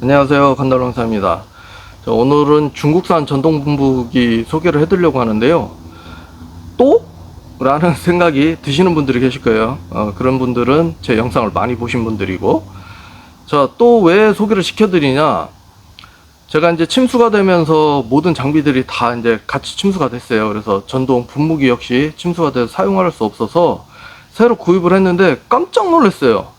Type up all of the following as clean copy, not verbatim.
안녕하세요, 간달왕사입니다. 오늘은 중국산 전동 분무기 소개를 해드리려고 하는데요. 또? 라는 생각이 드시는 분들이 계실 거예요. 그런 분들은 제 영상을 많이 보신 분들이고, 자, 또 왜 소개를 시켜드리냐? 제가 이제 침수가 되면서 모든 장비들이 다 이제 같이 침수가 됐어요. 그래서 전동 분무기 역시 침수가 돼서 사용할 수 없어서 새로 구입을 했는데 깜짝 놀랐어요.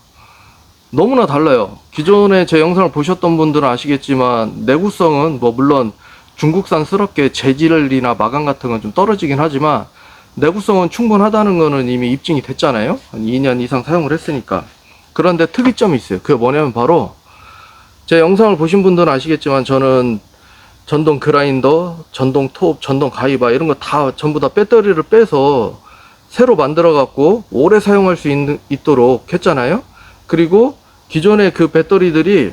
너무나 달라요. 기존에 제 영상을 보셨던 분들은 아시겠지만 내구성은 뭐 물론 중국산스럽게 재질이나 마감 같은 건 좀 떨어지긴 하지만 내구성은 충분하다는 거는 이미 입증이 됐잖아요. 한 2년 이상 사용을 했으니까. 그런데 특이점이 있어요. 그게 뭐냐면 바로 제 영상을 보신 분들은 아시겠지만 저는 전동 그라인더, 전동 톱, 전동 가위바 이런 거 다 전부 다 배터리를 빼서 새로 만들어 갖고 오래 사용할 수 있도록 했잖아요. 그리고 기존의 그 배터리들이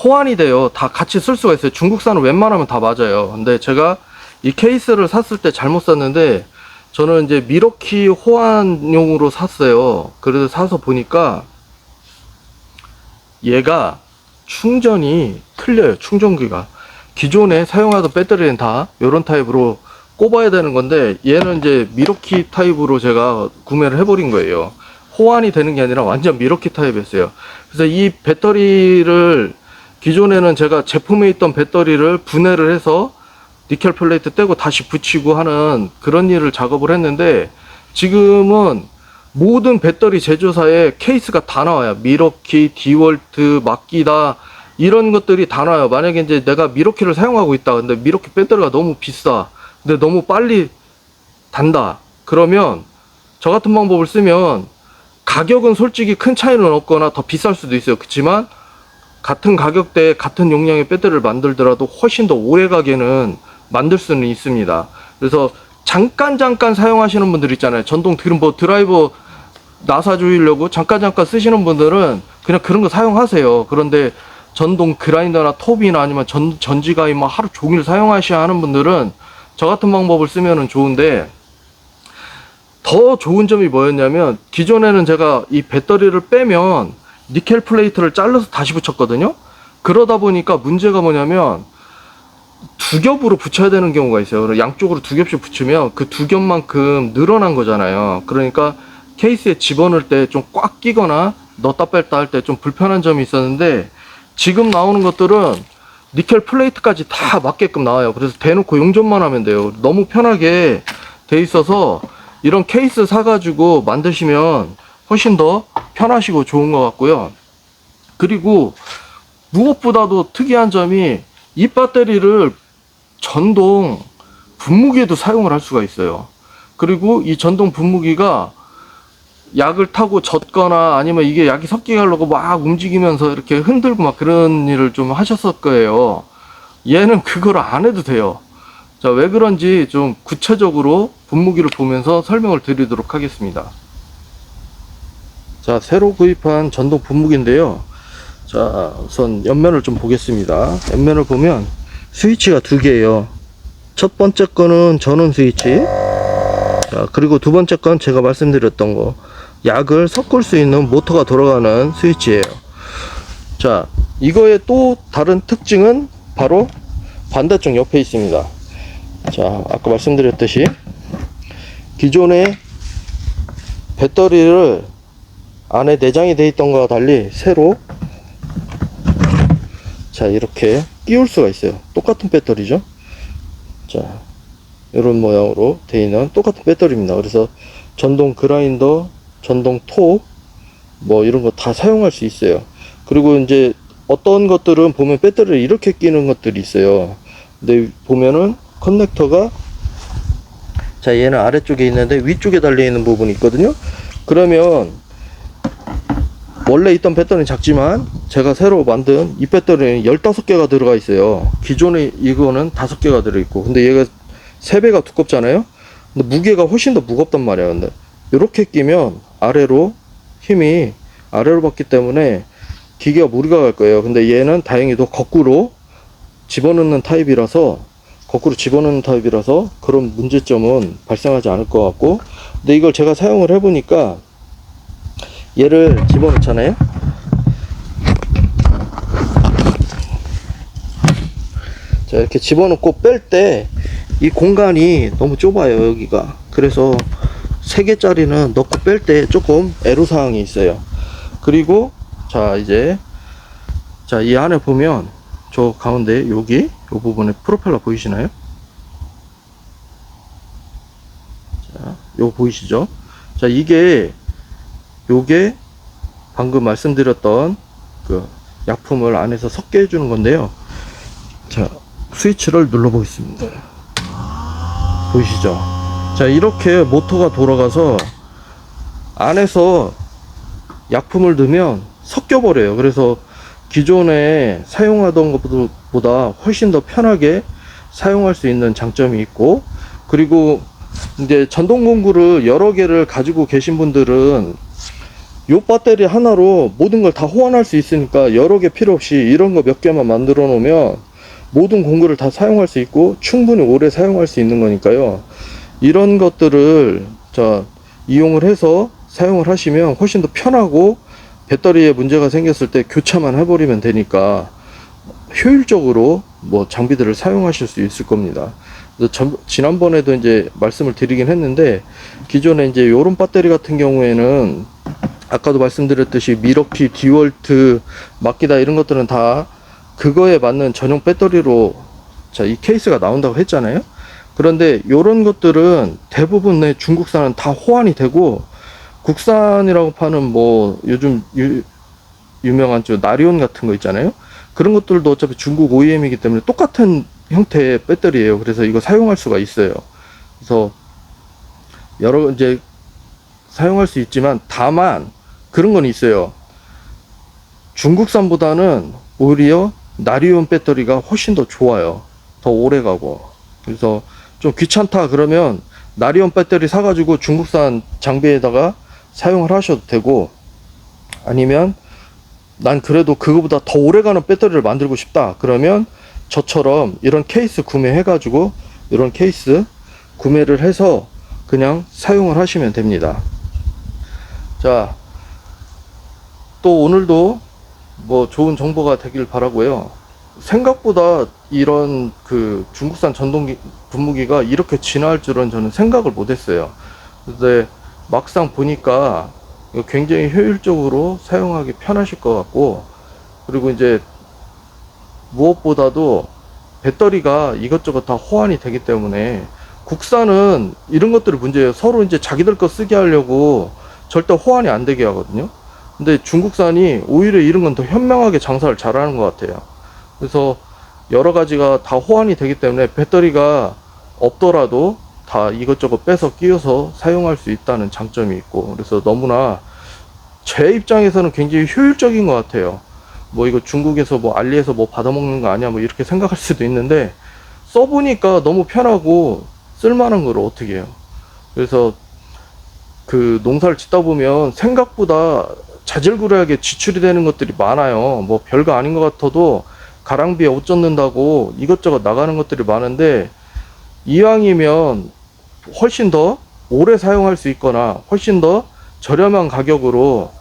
호환이 돼요. 다 같이 쓸 수가 있어요. 중국산은 웬만하면 다 맞아요. 근데 제가 이 케이스를 샀을 때 잘못 샀는데 저는 이제 미러키 호환용으로 샀어요. 그래서 사서 보니까 얘가 충전이 틀려요. 충전기가 기존에 사용하던 배터리는 다 이런 타입으로 꼽아야 되는 건데 얘는 이제 미러키 타입으로 제가 구매를 해버린 거예요. 호환이 되는 게 아니라 완전 미러키 타입이었어요. 그래서 이 배터리를 기존에는 제가 제품에 있던 배터리를 분해를 해서 니켈 플레이트 떼고 다시 붙이고 하는 그런 일을 작업을 했는데 지금은 모든 배터리 제조사에 케이스가 다 나와요. 미러키, 디월트, 막기다 이런 것들이 다 나와요. 만약에 이제 내가 미러키를 사용하고 있다. 근데 미러키 배터리가 너무 비싸. 근데 너무 빨리 단다. 그러면 저 같은 방법을 쓰면 가격은 솔직히 큰 차이는 없거나 더 비쌀 수도 있어요. 그렇지만 같은 가격대에 같은 용량의 배터리를 만들더라도 훨씬 더 오래 가게는 만들 수는 있습니다. 그래서 잠깐 사용하시는 분들 있잖아요. 전동 드라이버 나사 조이려고 잠깐 쓰시는 분들은 그냥 그런 거 사용하세요. 그런데 전동 그라인더나 톱이나 아니면 전지가위 뭐 하루 종일 사용하셔야 하는 분들은 저 같은 방법을 쓰면은 좋은데 더 좋은 점이 뭐였냐면 기존에는 제가 이 배터리를 빼면 니켈 플레이트를 잘라서 다시 붙였거든요. 그러다 보니까 문제가 뭐냐면 두 겹으로 붙여야 되는 경우가 있어요. 양쪽으로 두 겹씩 붙이면 그 두 겹만큼 늘어난 거잖아요. 그러니까 케이스에 집어넣을 때 좀 꽉 끼거나 넣었다 뺐다 할 때 좀 불편한 점이 있었는데 지금 나오는 것들은 니켈 플레이트까지 다 맞게끔 나와요. 그래서 대놓고 용접만 하면 돼요. 너무 편하게 돼 있어서 이런 케이스 사가지고 만드시면 훨씬 더 편하시고 좋은 것 같고요. 그리고 무엇보다도 특이한 점이 이 배터리를 전동 분무기에도 사용을 할 수가 있어요. 그리고 이 전동 분무기가 약을 타고 젖거나 아니면 이게 약이 섞이게 하려고 막 움직이면서 이렇게 흔들고 막 그런 일을 좀 하셨을 거예요. 얘는 그걸 안 해도 돼요. 자, 왜 그런지 좀 구체적으로 분무기를 보면서 설명을 드리도록 하겠습니다. 자, 새로 구입한 전동 분무기인데요. 자, 우선 옆면을 좀 보겠습니다. 옆면을 보면 스위치가 두 개예요. 첫 번째 거는 전원 스위치. 자, 그리고 두 번째 건 제가 말씀드렸던 거. 약을 섞을 수 있는 모터가 돌아가는 스위치예요. 자, 이거의 또 다른 특징은 바로 반대쪽 옆에 있습니다. 자, 아까 말씀드렸듯이 기존에 배터리를 안에 내장이 되어 있던 것과 달리 새로 자 이렇게 끼울 수가 있어요. 똑같은 배터리죠. 자, 이런 모양으로 되어 있는 똑같은 배터리입니다. 그래서 전동 그라인더, 전동 톱 뭐 이런 거 다 사용할 수 있어요. 그리고 이제 어떤 것들은 보면 배터리를 이렇게 끼는 것들이 있어요. 근데 보면은 커넥터가 자 얘는 아래쪽에 있는데 위쪽에 달려 있는 부분이 있거든요. 그러면 원래 있던 배터리는 작지만 제가 새로 만든 이 배터리는 15개가 들어가 있어요. 기존에 이거는 5개가 들어있고 근데 얘가 3배가 두껍잖아요. 근데 무게가 훨씬 더 무겁단 말이야. 근데 이렇게 끼면 아래로 힘이 아래로 받기 때문에 기계가 무리가 갈 거예요. 근데 얘는 다행히도 거꾸로 집어넣는 타입이라서 그런 문제점은 발생하지 않을 것 같고, 근데 이걸 제가 사용을 해보니까 얘를 집어넣잖아요. 자, 이렇게 집어넣고 뺄 때 이 공간이 너무 좁아요, 여기가. 그래서 3개짜리는 넣고 뺄 때 조금 애로사항이 있어요. 그리고 자, 이제 자, 이 안에 보면 저 가운데 여기 이 부분에 프로펠러 보이시나요? 자, 요거 보이시죠? 자, 요게 방금 말씀드렸던 그 약품을 안에서 섞게 해주는 건데요. 자, 스위치를 눌러 보겠습니다. 보이시죠? 자, 이렇게 모터가 돌아가서 안에서 약품을 넣으면 섞여 버려요. 그래서 기존에 사용하던 것보다 훨씬 더 편하게 사용할 수 있는 장점이 있고, 그리고 이제 전동 공구를 여러 개를 가지고 계신 분들은 요 배터리 하나로 모든 걸 다 호환할 수 있으니까 여러 개 필요 없이 이런 거 몇 개만 만들어 놓으면 모든 공구를 다 사용할 수 있고 충분히 오래 사용할 수 있는 거니까요. 이런 것들을 자, 이용을 해서 사용을 하시면 훨씬 더 편하고, 배터리에 문제가 생겼을 때 교체만 해버리면 되니까 효율적으로 뭐 장비들을 사용하실 수 있을 겁니다. 지난번에도 이제 말씀을 드리긴 했는데, 기존에 이제 요런 배터리 같은 경우에는 아까도 말씀드렸듯이 미러키, 디월트, 마키다 이런 것들은 다 그거에 맞는 전용 배터리로 자, 이 케이스가 나온다고 했잖아요. 그런데 요런 것들은 대부분의 중국산은 다 호환이 되고, 국산이라고 파는 뭐 요즘 유명한 저 나리온 같은 거 있잖아요. 그런 것들도 어차피 중국 OEM이기 때문에 똑같은 형태의 배터리예요. 그래서 이거 사용할 수가 있어요. 그래서 여러 이제 사용할 수 있지만, 다만 그런 건 있어요. 중국산보다는 오히려 나리온 배터리가 훨씬 더 좋아요. 더 오래 가고. 그래서 좀 귀찮다 그러면 나리온 배터리 사가지고 중국산 장비에다가 사용을 하셔도 되고, 아니면 난 그래도 그거보다 더 오래가는 배터리를 만들고 싶다 그러면 저처럼 이런 케이스 구매해 가지고 이런 케이스 구매를 해서 그냥 사용을 하시면 됩니다. 자, 또 오늘도 뭐 좋은 정보가 되길 바라고요. 생각보다 이런 그 중국산 전동 분무기가 이렇게 진화할 줄은 저는 생각을 못 했어요. 근데 막상 보니까 굉장히 효율적으로 사용하기 편하실 것 같고, 그리고 이제 무엇보다도 배터리가 이것저것 다 호환이 되기 때문에, 국산은 이런 것들이 문제예요. 서로 이제 자기들 거 쓰게 하려고 절대 호환이 안 되게 하거든요. 근데 중국산이 오히려 이런 건 더 현명하게 장사를 잘하는 것 같아요. 그래서 여러 가지가 다 호환이 되기 때문에 배터리가 없더라도 다 이것저것 빼서 끼워서 사용할 수 있다는 장점이 있고, 그래서 너무나 제 입장에서는 굉장히 효율적인 것 같아요. 뭐 이거 중국에서 뭐 알리에서 뭐 받아먹는 거 아니야 뭐 이렇게 생각할 수도 있는데, 써보니까 너무 편하고 쓸만한 걸 어떻게 해요. 그래서 그 농사를 짓다 보면 생각보다 자질구레하게 지출이 되는 것들이 많아요. 뭐 별거 아닌 것 같아도 가랑비에 옷 젖는다고 이것저것 나가는 것들이 많은데, 이왕이면 훨씬 더 오래 사용할 수 있거나 훨씬 더 저렴한 가격으로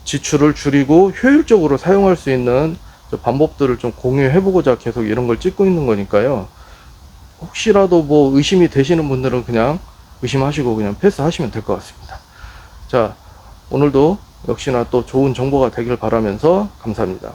지출을 줄이고 효율적으로 사용할 수 있는 방법들을 좀 공유해 보고자 계속 이런 걸 찍고 있는 거니까요. 혹시라도 뭐 의심이 되시는 분들은 그냥 의심하시고 그냥 패스하시면 될 것 같습니다. 자, 오늘도 역시나 또 좋은 정보가 되길 바라면서 감사합니다.